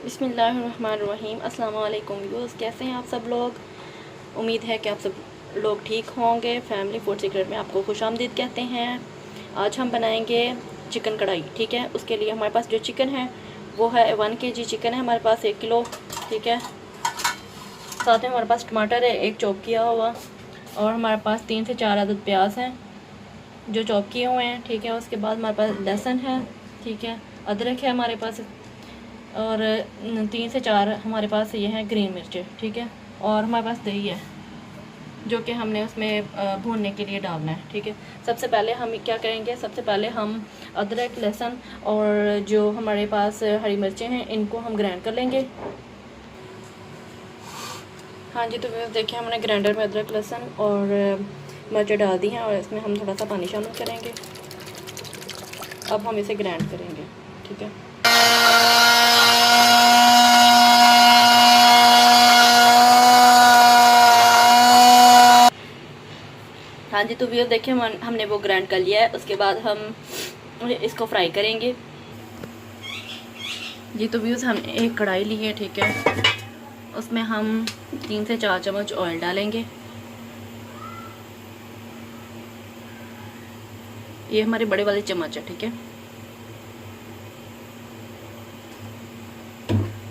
बिस्मिल्लाहिर्रहमानिर्रहीम। अस्सलाम वालेकुम व्यूअर्स, कैसे हैं आप सब लोग। उम्मीद है कि आप सब लोग ठीक होंगे। फैमिली फूड सीक्रेट में आपको खुशामदीद कहते हैं। आज हम बनाएंगे चिकन कढ़ाई। ठीक है, उसके लिए हमारे पास जो चिकन है वो है 1 kg चिकन है हमारे पास, 1 किलो। ठीक है, साथ में हमारे पास टमाटर है 1 चॉप किया हुआ, और हमारे पास 3 से 4 अदद प्याज हैं जो चॉप किए हुए हैं। ठीक है, उसके बाद हमारे पास लहसुन है। ठीक है, अदरक है हमारे पास, और 3 से 4 हमारे पास ये हैं ग्रीन मिर्चें। ठीक है, और हमारे पास दही है जो कि हमने उसमें भूनने के लिए डालना है। ठीक है, सबसे पहले हम क्या करेंगे, सबसे पहले हम अदरक लहसुन और जो हमारे पास हरी मिर्चें हैं इनको हम ग्राइंड कर लेंगे। हाँ जी, तो देखिए हमने ग्राइंडर में अदरक लहसुन और मिर्चें डाल दी हैं, और इसमें हम थोड़ा सा पानी शामिल करेंगे। अब हम इसे ग्राइंड करेंगे। ठीक है, हाँ जी, तो वो देखिए हमने वो ग्राइंड कर लिया है। उसके बाद हम इसको फ्राई करेंगे। जी, तो व्यूज़ हमने एक कढ़ाई ली है। ठीक है, उसमें हम 3 से 4 चम्मच ऑयल डालेंगे। ये हमारे बड़े वाले चम्मच है। ठीक है,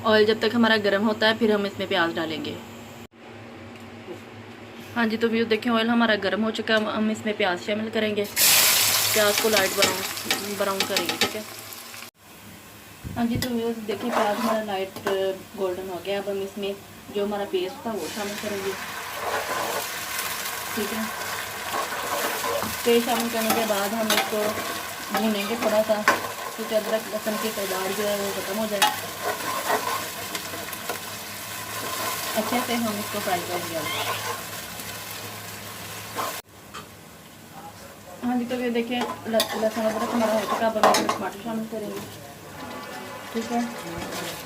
ऑयल जब तक हमारा गर्म होता है फिर हम इसमें प्याज डालेंगे। हाँ जी, तो व्यूज़ देखिए ऑयल हमारा गर्म हो चुका है। हम इसमें प्याज शामिल करेंगे। प्याज को लाइट ब्राउन करेंगे। ठीक है, हाँ जी, तो व्यूअर्स देखिए प्याज हमारा लाइट गोल्डन हो गया। अब हम इसमें जो हमारा पेस्ट था वो शामिल करेंगे। ठीक है, पेस्ट शामिल करने के बाद हम इसको भूनेंगे थोड़ा सा, क्योंकि अदरक लहसुन की खुशबू जो है वो ख़त्म हो जाए। अच्छे से हम इसको फ्राई करेंगे। हाँ जी, तो ये देखिए लहसुन अदरक हमारा हो चुका। अब हम टमाटर शामिल करेंगे। ठीक है,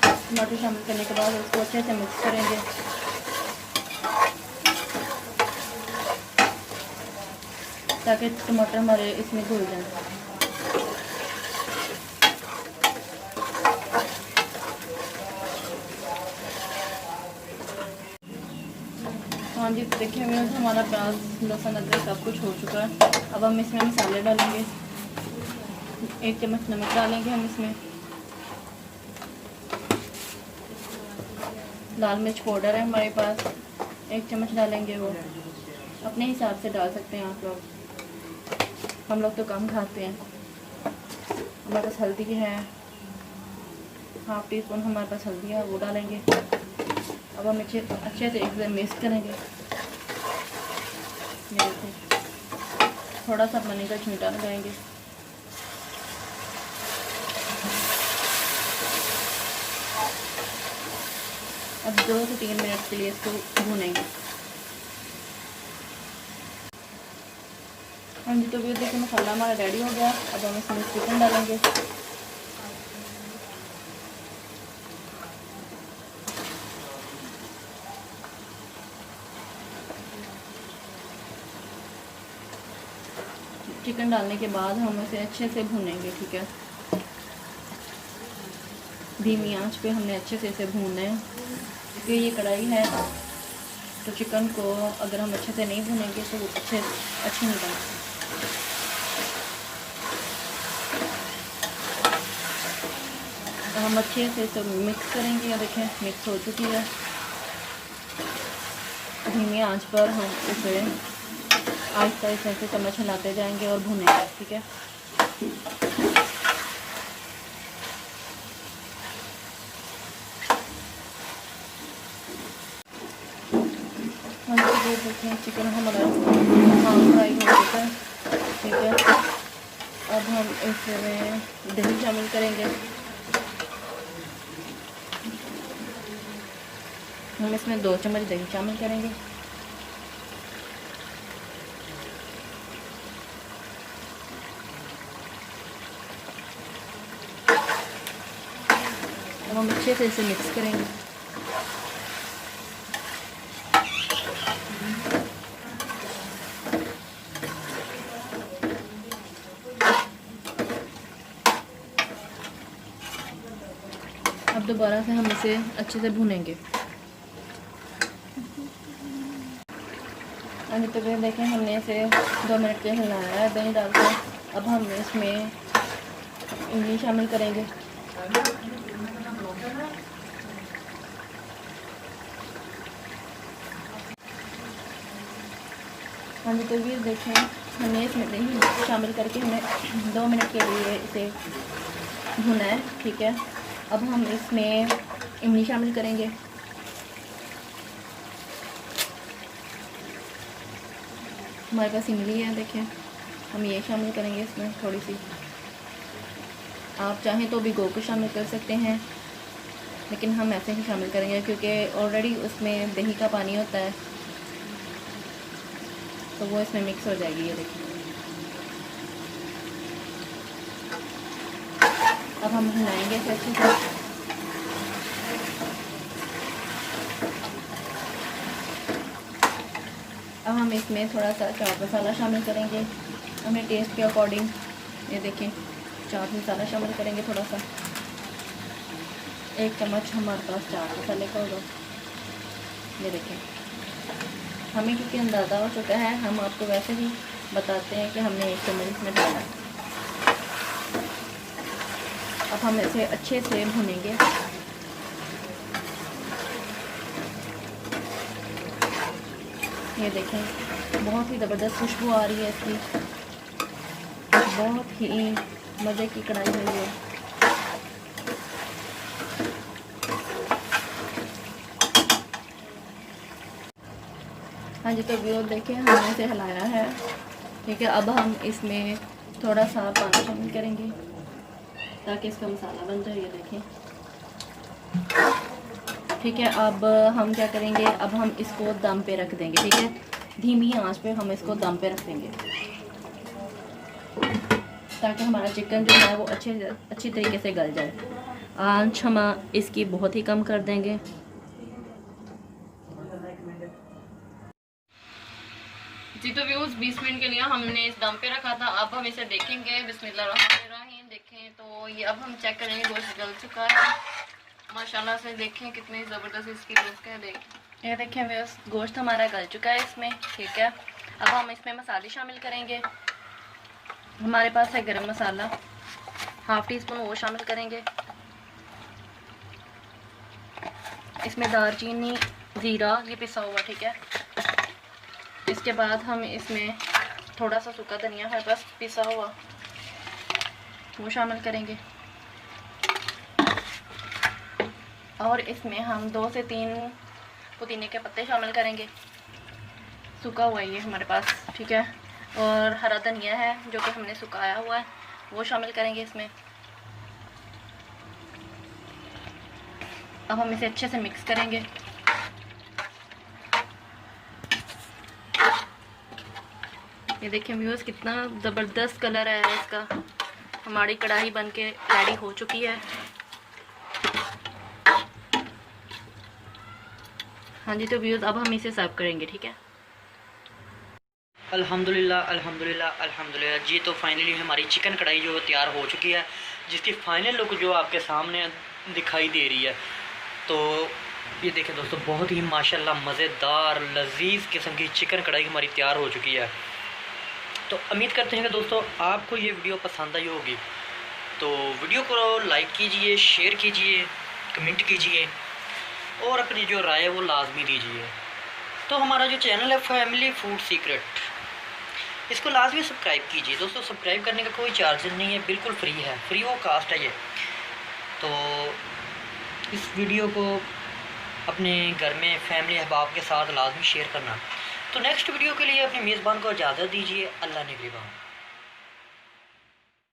टमाटर शामिल करने के बाद उसको अच्छे से मिक्स करेंगे। ताकि टमाटर हमारे इसमें घुल जाए। हाँ जी, देखिए हमारा प्याज लहसुन अदरक सब कुछ हो चुका है। अब हम इसमें मसाले डालेंगे। 1 चम्मच नमक डालेंगे हम इसमें। लाल मिर्च पाउडर है हमारे पास, 1 चम्मच डालेंगे। वो अपने हिसाब से डाल सकते हैं आप लोग। हम लोग तो कम खाते हैं। हमारे पास हल्दी है, हाफ टी स्पून हमारे पास हल्दी है, वो डालेंगे। अब हम अच्छे से एकदम मिक्स करेंगे। थोड़ा सा पानी का छींटा लगाएंगे। अब 2 से 3 मिनट के लिए इसको भूनेंगे। हाँ जी, तो भी देखिए मसाला हमारा रेडी हो गया। अब हम इसमें चिकन डालेंगे। चिकन डालने के बाद हम इसे अच्छे से भूनेंगे। ठीक है, धीमी आंच पे हमने अच्छे से इसे भूनना है, क्योंकि ये कढ़ाई है तो चिकन को अगर हम अच्छे से नहीं भूनेंगे तो वो अच्छी नहीं बनेगी। हम अच्छे से इसे मिक्स करेंगे। या देखें मिक्स हो चुकी है। धीमी आंच पर हम इसे आहिस्ता आहिस्ता से चम्मच हिलाते जाएंगे और भूनेंगे। ठीक है, हम देखें चिकन हमारा फ्राई हो चुका है। ठीक है, अब हम इसमें दही शामिल करेंगे। हम इसमें 2 चम्मच दही शामिल करेंगे। अब हम अच्छे से इसे मिक्स करेंगे। अब दोबारा से हम इसे अच्छे से भूनेंगे। अभी तो फिर देखें हमने इसे 2 मिनट के हिलाया है दही डाल कर। अब हम इसमें इमली शामिल करेंगे। हाँ जी, तो ये देखें हमने इसमें दही शामिल करके हमें 2 मिनट के लिए इसे भुना है, ठीक है। अब हम इसमें इमली शामिल करेंगे। हमारे पास इमली है, देखें हम ये शामिल करेंगे इसमें थोड़ी सी। आप चाहें तो भिगो के शामिल कर सकते हैं, लेकिन हम ऐसे ही शामिल करेंगे क्योंकि ऑलरेडी उसमें दही का पानी होता है, तो वो इसमें मिक्स हो जाएगी। ये देखिए अब हम हिलाएंगे इसे अच्छे से। अब हम इसमें थोड़ा सा चाट मसाला शामिल करेंगे अपने टेस्ट के अकॉर्डिंग। ये देखें चाट मसाला शामिल करेंगे थोड़ा सा, 1 चम्मच हमारे पास चाट मसाले का होगा। ये देखें हमें क्योंकि अंदाज़ा हो चुका है, हम आपको वैसे ही बताते हैं कि हमने 1 चम्मच इसमें डाला। अब हम इसे अच्छे से भूनेंगे। ये देखें बहुत ही ज़बरदस्त खुशबू आ रही है इसकी, बहुत ही मज़े की कढ़ाई है ये। हाँ जी, तो व्यूअर देखें हमने इसे हिलाया है, ठीक है। अब हम इसमें थोड़ा सा पानी शामिल करेंगे ताकि इसका मसाला बन जाए। ये देखें, ठीक है। अब हम क्या करेंगे, अब हम इसको दम पे रख देंगे, ठीक है। धीमी आंच पे हम इसको दम पे रख देंगे ताकि हमारा चिकन जो है वो अच्छी तरीके से गल जाए। आंच हम इसकी बहुत ही कम कर देंगे। जी, तो व्यूज़ 20 मिनट के लिए हमने इस दम पे रखा था। अब हम इसे देखेंगे। बिस्मिल्लाहिर्रहमानिर्रहीम। देखें तो ये अब हम चेक करेंगे, गोश्त गल चुका है माशाल्लाह से। देखें कितनी ज़बरदस्त इसकी लुक है। ये देखें व्यूअर्स गोश्त हमारा गल चुका है इसमें, ठीक है। अब हम इसमें मसाले शामिल करेंगे। हमारे पास है गरम मसाला, 1/2 टीस्पून वो शामिल करेंगे। इसमें दालचीनी, ज़ीरा ये पिसा हुआ, ठीक है। इसके बाद हम इसमें थोड़ा सा सूखा धनिया हमारे पास पिसा हुआ वो शामिल करेंगे। और इसमें हम 2 से 3 पुदीने के पत्ते शामिल करेंगे, सूखा हुआ ये हमारे पास, ठीक है। और हरा धनिया है जो कि हमने सुखाया हुआ है, वो शामिल करेंगे इसमें। अब हम इसे अच्छे से मिक्स करेंगे। ये देखें व्यूअर्स कितना ज़बरदस्त कलर है इसका। हमारी कढ़ाई बनके रेडी हो चुकी है। हाँ जी, तो व्यूअर्स अब हम इसे सर्व करेंगे, ठीक है। अल्हम्दुलिल्लाह अल्हम्दुलिल्लाह अल्हम्दुलिल्लाह जी। तो फाइनली हमारी चिकन कढ़ाई जो तैयार हो चुकी है, जिसकी फाइनल लुक जो आपके सामने दिखाई दे रही है। तो ये देखें दोस्तों, बहुत ही माशाल्लाह मज़ेदार लजीज किस्म की चिकन कढ़ाई हमारी तैयार हो चुकी है। तो उम्मीद करते हैं कि दोस्तों आपको ये वीडियो पसंद आई होगी। तो वीडियो को लाइक कीजिए, शेयर कीजिए, कमेंट कीजिए और अपनी जो राय है वो लाजमी दीजिए। तो हमारा जो चैनल है फैमिली फूड सीक्रेट, इसको लाजमी सब्सक्राइब कीजिए दोस्तों। सब्सक्राइब करने का कोई चार्जेस नहीं है, बिल्कुल फ्री है, फ्री ऑफ कास्ट है ये। तो इस वीडियो को अपने घर में फैमिली अहबाब के साथ लाजमी शेयर करना। तो नेक्स्ट वीडियो के लिए अपने मेज़बान को इजाज़त दीजिए। अल्लाह निगहबान।